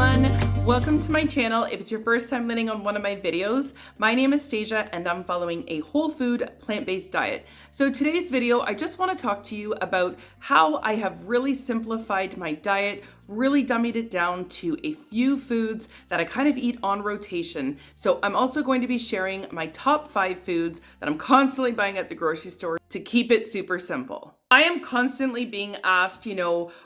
everyone, welcome to my channel. If it's your first time landing on one of my videos, my name is Stasia and I'm following a whole food plant-based diet. So today's video, I just want to talk to you about how I have really simplified my diet, really dummied it down to a few foods that I kind of eat on rotation. So I'm also going to be sharing my top 5 foods that I'm constantly buying at the grocery store to keep it super simple. I am constantly being asked,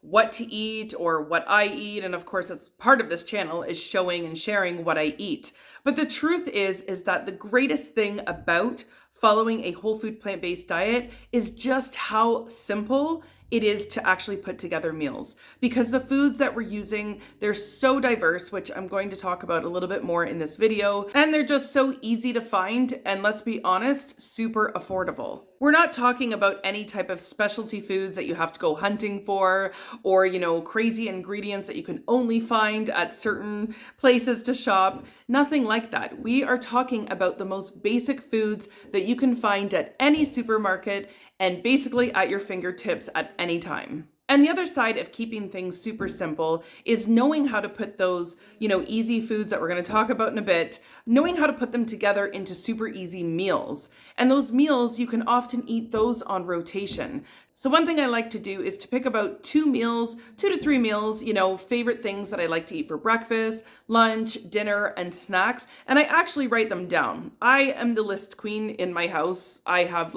what to eat or what I eat. And of course, that's part of this channel is showing and sharing what I eat. But the truth is that the greatest thing about following a whole food plant-based diet is just how simple it is to actually put together meals, because the foods that we're using, they're so diverse, which I'm going to talk about a little bit more in this video, and they're just so easy to find, and let's be honest, super affordable. We're not talking about any type of specialty foods that you have to go hunting for, or crazy ingredients that you can only find at certain places to shop. Nothing like that. We are talking about the most basic foods that you can find at any supermarket and basically at your fingertips at any time. And the other side of keeping things super simple is knowing how to put those, easy foods that we're going to talk about in a bit, knowing how to put them together into super easy meals. And those meals, you can often eat those on rotation. So one thing I like to do is to pick about 2 to 3 meals, favorite things that I like to eat for breakfast, lunch, dinner, and snacks. And I actually write them down. I am the list queen in my house. I have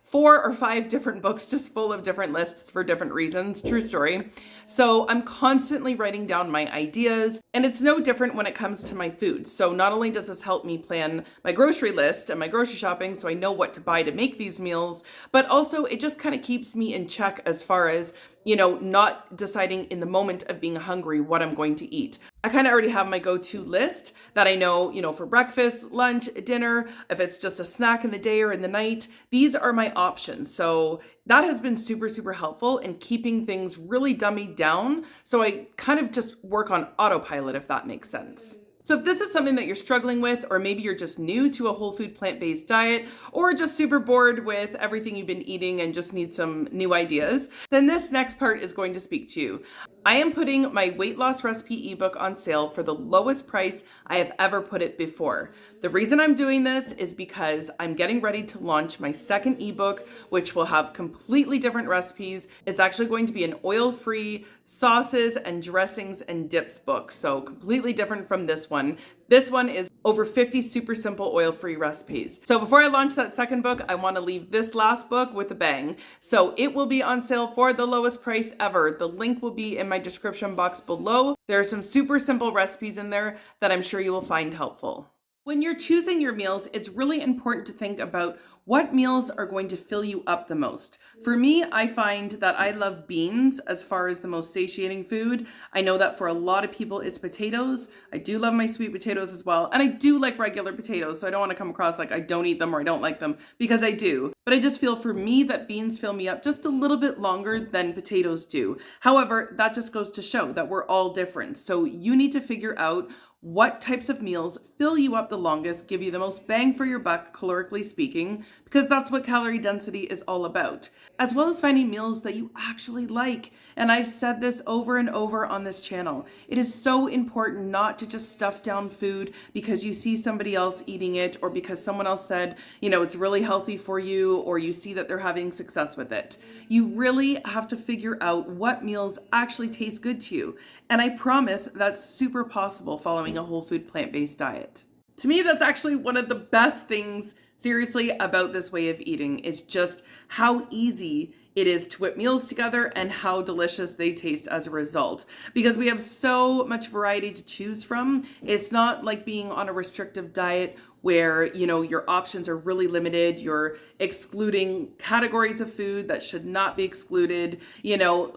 4 or 5 different books just full of different lists for different reasons. True story. So I'm constantly writing down my ideas, and it's no different when it comes to my food. So not only does this help me plan my grocery list and my grocery shopping so I know what to buy to make these meals, but also it just kind of keeps me in check as far as not deciding in the moment of being hungry what I'm going to eat. I kind of already have my go-to list that I know, for breakfast, lunch, dinner, if it's just a snack in the day or in the night, these are my options. So that has been super, super helpful in keeping things really dummied down. So I kind of just work on autopilot, if that makes sense. So if this is something that you're struggling with, or maybe you're just new to a whole food plant-based diet, or just super bored with everything you've been eating and just need some new ideas, then this next part is going to speak to you. I am putting my weight loss recipe ebook on sale for the lowest price I have ever put it before. The reason I'm doing this is because I'm getting ready to launch my second ebook, which will have completely different recipes. It's actually going to be an oil-free sauces and dressings and dips book, so completely different from this one. This one is over 50 super simple oil-free recipes. So before I launch that second book, I want to leave this last book with a bang. So it will be on sale for the lowest price ever. The link will be in my description box below. There are some super simple recipes in there that I'm sure you will find helpful. When you're choosing your meals, it's really important to think about what meals are going to fill you up the most. For me, I find that I love beans as far as the most satiating food. I know that for a lot of people, it's potatoes. I do love my sweet potatoes as well. And I do like regular potatoes, so I don't want to come across like I don't eat them or I don't like them, because I do. But I just feel for me that beans fill me up just a little bit longer than potatoes do. However, that just goes to show that we're all different. So you need to figure out what types of meals fill you up the longest, give you the most bang for your buck, calorically speaking, because that's what calorie density is all about, as well as finding meals that you actually like. And I've said this over and over on this channel. It is so important not to just stuff down food because you see somebody else eating it, or because someone else said, it's really healthy for you, or you see that they're having success with it. You really have to figure out what meals actually taste good to you. And I promise that's super possible following a whole food plant-based diet. To me, that's actually one of the best things, seriously, about this way of eating is just how easy it is to whip meals together and how delicious they taste as a result. Because we have so much variety to choose from. It's not like being on a restrictive diet where, your options are really limited. You're excluding categories of food that should not be excluded.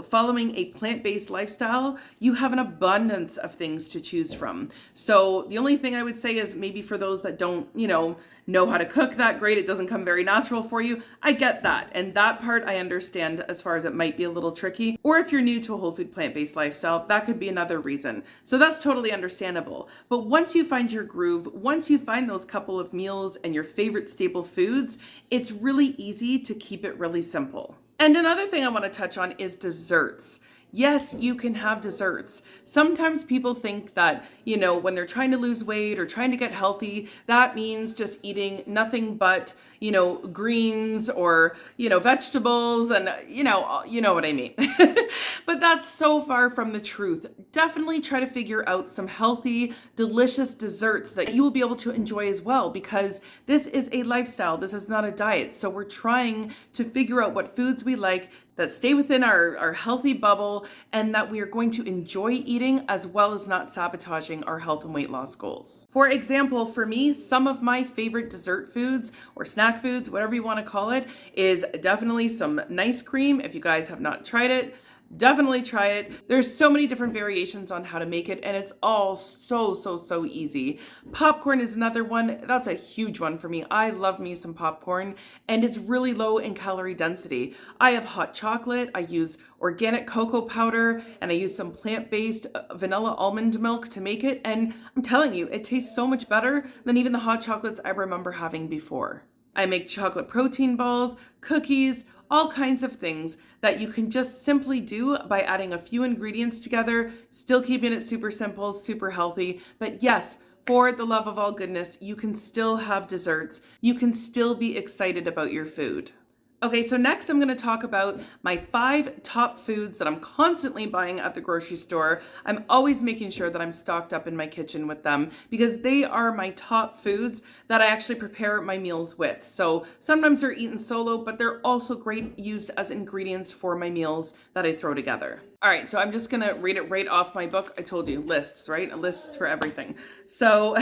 Following a plant-based lifestyle, you have an abundance of things to choose from. So the only thing I would say is maybe for those that don't, know how to cook that great, it doesn't come very natural for you. I get that. And that part I understand as far as it might be a little tricky. Or if you're new to a whole food plant-based lifestyle, that could be another reason. So that's totally understandable. But once you find your groove, once you find those couple of meals and your favorite staple foods, it's really easy to keep it really simple. And another thing I want to touch on is desserts. Yes, you can have desserts. Sometimes people think that, when they're trying to lose weight or trying to get healthy, that means just eating nothing but, greens or, vegetables and, you know what I mean. But that's so far from the truth. Definitely try to figure out some healthy, delicious desserts that you will be able to enjoy as well, because this is a lifestyle. This is not a diet. So we're trying to figure out what foods we like that stay within our healthy bubble and that we are going to enjoy eating, as well as not sabotaging our health and weight loss goals. For example, for me, some of my favorite dessert foods or snack foods, whatever you want to call it, is definitely some nice cream. If you guys have not tried it, definitely try it. There's so many different variations on how to make it, and it's all so easy. Popcorn is another one. That's a huge one for me. I love me some popcorn, and it's really low in calorie density. I have hot chocolate, I use organic cocoa powder, and I use some plant-based vanilla almond milk to make it, and I'm telling you, it tastes so much better than even the hot chocolates I remember having before. I make chocolate protein balls, cookies, all kinds of things that you can just simply do by adding a few ingredients together, still keeping it super simple, super healthy. But yes, for the love of all goodness, you can still have desserts. You can still be excited about your food. Okay, so next I'm going to talk about my 5 top foods that I'm constantly buying at the grocery store. I'm always making sure that I'm stocked up in my kitchen with them because they are my top foods that I actually prepare my meals with. So sometimes they're eaten solo, but they're also great used as ingredients for my meals that I throw together. All right, so I'm just gonna read it right off my book. I told you, lists, right? Lists for everything. So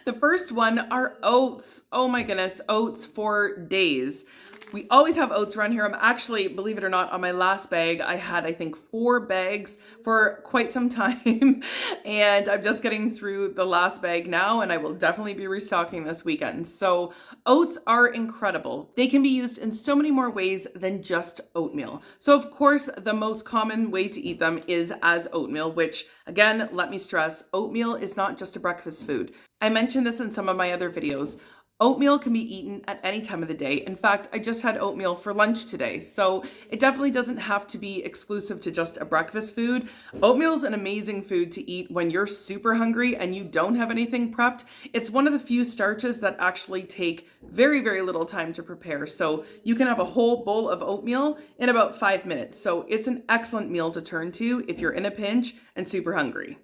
the first one are oats. Oh my goodness, oats for days. We always have oats around here. I'm actually, believe it or not, on my last bag, I had, I think, 4 bags for quite some time. And I'm just getting through the last bag now, and I will definitely be restocking this weekend. So oats are incredible. They can be used in so many more ways than just oatmeal. So of course, the most common way to eat them is as oatmeal, which again, let me stress, oatmeal is not just a breakfast food. I mentioned this in some of my other videos. Oatmeal can be eaten at any time of the day. In fact, I just had oatmeal for lunch today. So it definitely doesn't have to be exclusive to just a breakfast food. Oatmeal is an amazing food to eat when you're super hungry and you don't have anything prepped. It's one of the few starches that actually take very little time to prepare. So you can have a whole bowl of oatmeal in about 5 minutes. So it's an excellent meal to turn to if you're in a pinch and super hungry.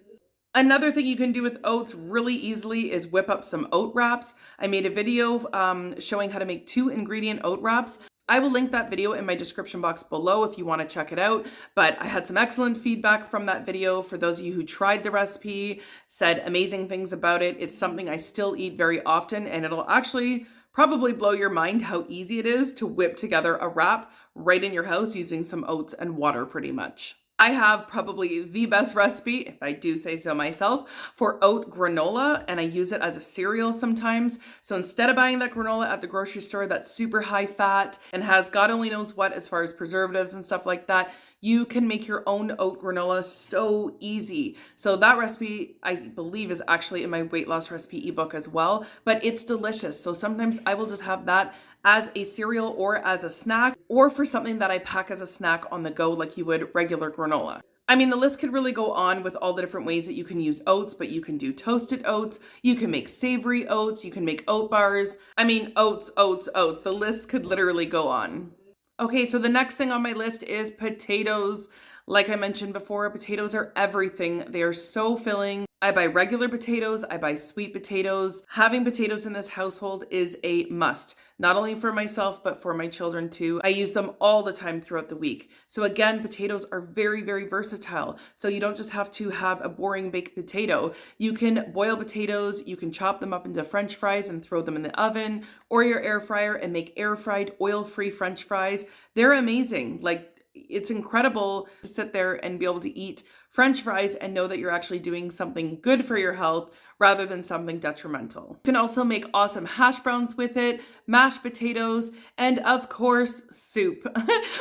Another thing you can do with oats really easily is whip up some oat wraps. I made a video showing how to make 2 ingredient oat wraps. I will link that video in my description box below if you want to check it out. But I had some excellent feedback from that video. For those of you who tried the recipe, said amazing things about it. It's something I still eat very often, and it'll actually probably blow your mind how easy it is to whip together a wrap right in your house using some oats and water pretty much. I have probably the best recipe, if I do say so myself, for oat granola, and I use it as a cereal sometimes. So instead of buying that granola at the grocery store that's super high fat and has God only knows what as far as preservatives and stuff like that, you can make your own oat granola so easy. So that recipe, I believe, is actually in my weight loss recipe ebook as well, but it's delicious. So sometimes I will just have that as a cereal or as a snack, or for something that I pack as a snack on the go like you would regular granola. I mean, the list could really go on with all the different ways that you can use oats, but you can do toasted oats, you can make savory oats, you can make oat bars. I mean, oats. The list could literally go on. Okay, so the next thing on my list is potatoes. Like I mentioned before, potatoes are everything. They are so filling. I buy regular potatoes, I buy sweet potatoes. Having potatoes in this household is a must, not only for myself, but for my children too. I use them all the time throughout the week. So again, potatoes are very versatile. So you don't just have to have a boring baked potato. You can boil potatoes, you can chop them up into French fries and throw them in the oven or your air fryer and make air fried oil-free French fries. They're amazing. Like, it's incredible to sit there and be able to eat French fries and know that you're actually doing something good for your health rather than something detrimental. You can also make awesome hash browns with it, mashed potatoes, and of course, soup.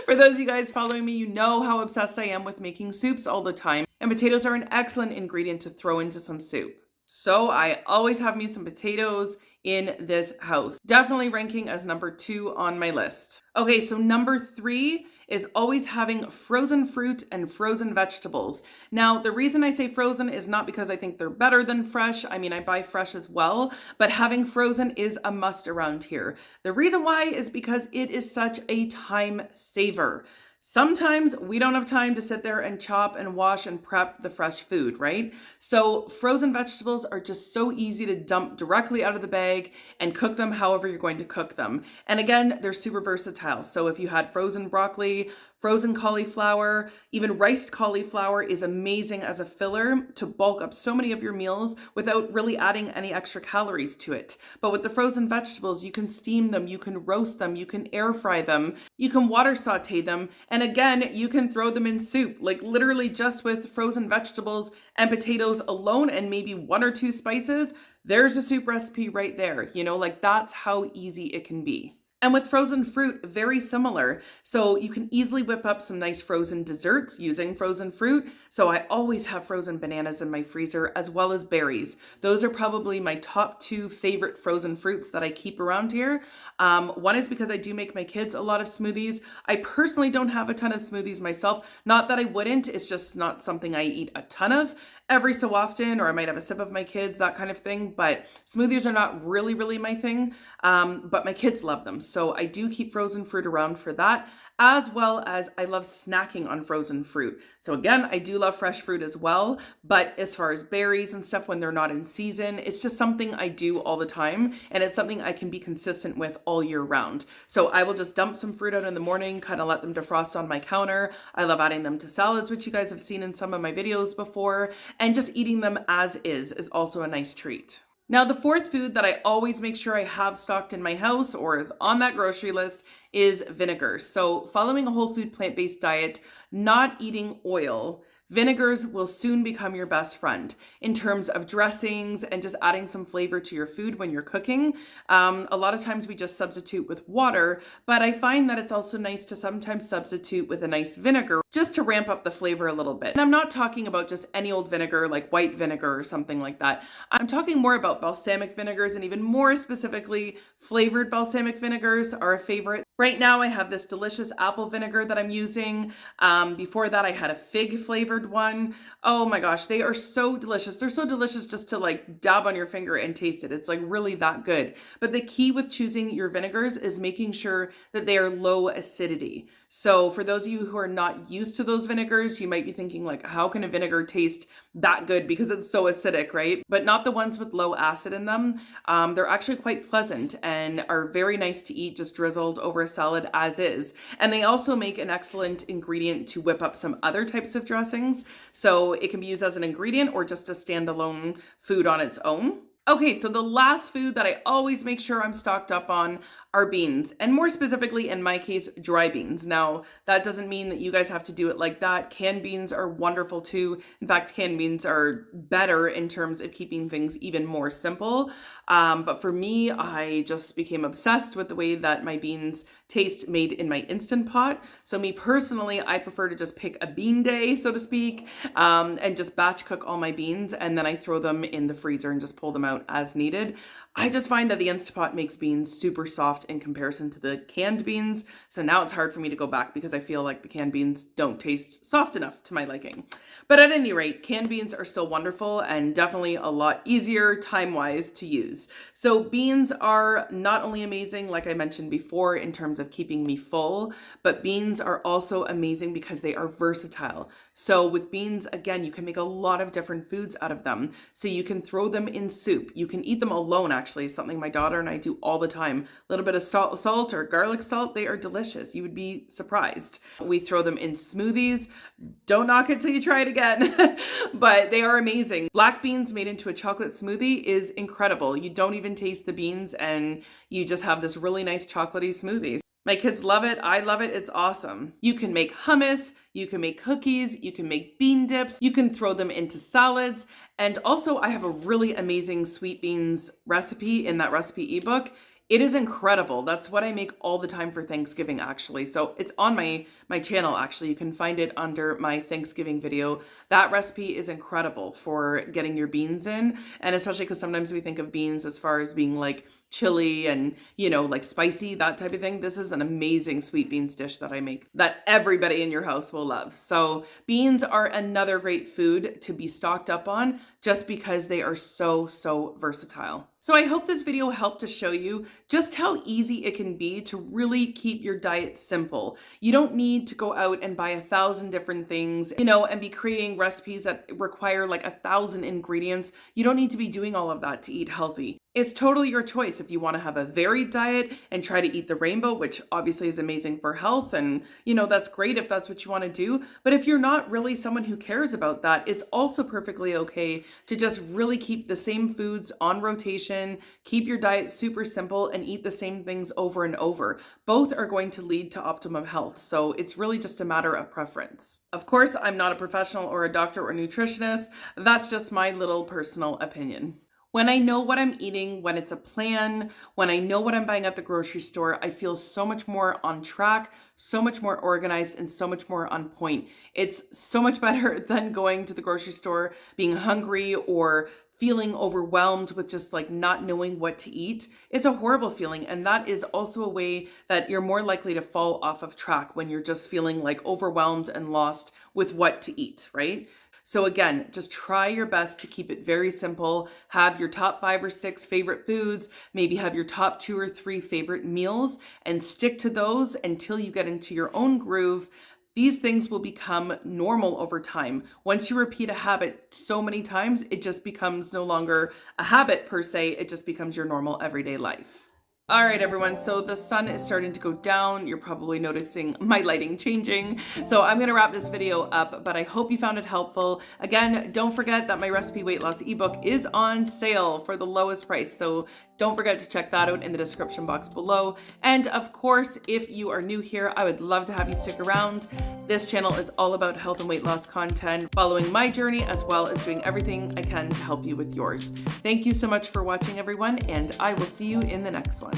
For those of you guys following me, you know how obsessed I am with making soups all the time, and potatoes are an excellent ingredient to throw into some soup. So I always have me some potatoes in this house. Definitely ranking as number 2 on my list. Okay, so number 3 is always having frozen fruit and frozen vegetables. Now, the reason I say frozen is not because I think they're better than fresh. I mean, I buy fresh as well, but having frozen is a must around here. The reason why is because it is such a time saver. Sometimes we don't have time to sit there and chop and wash and prep the fresh food, right? So frozen vegetables are just so easy to dump directly out of the bag and cook them however you're going to cook them. And again, they're super versatile. So if you had frozen broccoli, frozen cauliflower, even riced cauliflower is amazing as a filler to bulk up so many of your meals without really adding any extra calories to it. But with the frozen vegetables, you can steam them, you can roast them, you can air fry them, you can water saute them, and again, you can throw them in soup, like literally just with frozen vegetables and potatoes alone and maybe 1 or 2 spices. There's a soup recipe right there, like that's how easy it can be. And with frozen fruit, very similar. So you can easily whip up some nice frozen desserts using frozen fruit. So I always have frozen bananas in my freezer as well as berries. Those are probably my top 2 favorite frozen fruits that I keep around here. One is because I do make my kids a lot of smoothies. I personally don't have a ton of smoothies myself. Not that I wouldn't, it's just not something I eat a ton of. Every so often, or I might have a sip of my kids, that kind of thing. But smoothies are not really my thing, but my kids love them. So I do keep frozen fruit around for that, as well as I love snacking on frozen fruit. So again, I do love fresh fruit as well, but as far as berries and stuff when they're not in season, it's just something I do all the time, and it's something I can be consistent with all year round. So I will just dump some fruit out in the morning, kind of let them defrost on my counter. I love adding them to salads, which you guys have seen in some of my videos before, and just eating them as is also a nice treat. Now, the 4th food that I always make sure I have stocked in my house or is on that grocery list is vinegar. So following a whole food plant-based diet, not eating oil, vinegars will soon become your best friend in terms of dressings and just adding some flavor to your food when you're cooking. A lot of times we just substitute with water, but I find that it's also nice to sometimes substitute with a nice vinegar just to ramp up the flavor a little bit. And I'm not talking about just any old vinegar like white vinegar or something like that. I'm talking more about balsamic vinegars, and even more specifically, flavored balsamic vinegars are a favorite. Right now I have this delicious apple vinegar that I'm using. Before that I had a fig flavored one. Oh my gosh, they are so delicious. They're so delicious just to like dab on your finger and taste it. It's like really that good. But the key with choosing your vinegars is making sure that they are low acidity. So for those of you who are not used to those vinegars, you might be thinking like, how can a vinegar taste that good because it's so acidic, right? But not the ones with low acid in them. They're actually quite pleasant and are very nice to eat just drizzled over a salad as is. And they also make an excellent ingredient to whip up some other types of dressings. So it can be used as an ingredient or just a standalone food on its own. Okay, so the last food that I always make sure I'm stocked up on are beans, and more specifically in my case, dry beans. Now, that doesn't mean that you guys have to do it like that. Canned beans are wonderful too. In fact, canned beans are better in terms of keeping things even more simple. But for me, I just became obsessed with the way that my beans taste made in my Instant Pot. So me personally, I prefer to just pick a bean day, so to speak, and just batch cook all my beans, and then I throw them in the freezer and just pull them out as needed. I just find that the Instant Pot makes beans super soft in comparison to the canned beans. So now it's hard for me to go back because I feel like the canned beans don't taste soft enough to my liking. But at any rate, canned beans are still wonderful and definitely a lot easier time-wise to use. So beans are not only amazing, like I mentioned before, in terms of keeping me full, but beans are also amazing because they are versatile. So with beans, again, you can make a lot of different foods out of them. So you can throw them in soup. You can eat them alone, actually, something my daughter and I do all the time. A little bit of salt or garlic salt, they are delicious. You would be surprised. We throw them in smoothies. Don't knock it till you try it again, but they are amazing. Black beans made into a chocolate smoothie is incredible. You don't even taste the beans and you just have this really nice chocolatey smoothie. My kids love it. I love it. It's awesome. You can make hummus, you can make cookies, you can make bean dips, you can throw them into salads. And also I have a really amazing sweet beans recipe in that recipe ebook. It is incredible. That's what I make all the time for Thanksgiving, actually. So it's on my channel, actually. You can find it under my Thanksgiving video. That recipe is incredible for getting your beans in, and especially because sometimes we think of beans as far as being like chili and, you know, like spicy, that type of thing. This is an amazing sweet beans dish that I make that everybody in your house will love. So beans are another great food to be stocked up on just because they are so versatile. So I hope this video helped to show you just how easy it can be to really keep your diet simple. You don't need to go out and buy 1,000 different things, you know, and be creating recipes that require like 1,000 ingredients. You don't need to be doing all of that to eat healthy. It's totally your choice if you want to have a varied diet and try to eat the rainbow, which obviously is amazing for health. And, you know, that's great if that's what you want to do. But if you're not really someone who cares about that, it's also perfectly okay to just really keep the same foods on rotation, keep your diet super simple, and eat the same things over and over. Both are going to lead to optimum health. So it's really just a matter of preference. Of course, I'm not a professional or a doctor or nutritionist. That's just my little personal opinion. When I know what I'm eating, when it's a plan, when I know what I'm buying at the grocery store, I feel so much more on track, so much more organized, and so much more on point. It's so much better than going to the grocery store, being hungry, or feeling overwhelmed with just like not knowing what to eat. It's a horrible feeling. And that is also a way that you're more likely to fall off of track when you're just feeling like overwhelmed and lost with what to eat, right? So again, just try your best to keep it very simple. Have your top 5 or 6 favorite foods, maybe have your top 2 or 3 favorite meals, and stick to those until you get into your own groove. These things will become normal over time. Once you repeat a habit so many times, it just becomes no longer a habit per se, it just becomes your normal everyday life. All right, everyone, so the sun is starting to go down. You're probably noticing my lighting changing. So I'm gonna wrap this video up, but I hope you found it helpful. Again, don't forget that my recipe weight loss ebook is on sale for the lowest price. So don't forget to check that out in the description box below. And of course, if you are new here, I would love to have you stick around. This channel is all about health and weight loss content, following my journey, as well as doing everything I can to help you with yours. Thank you so much for watching, everyone, and I will see you in the next one.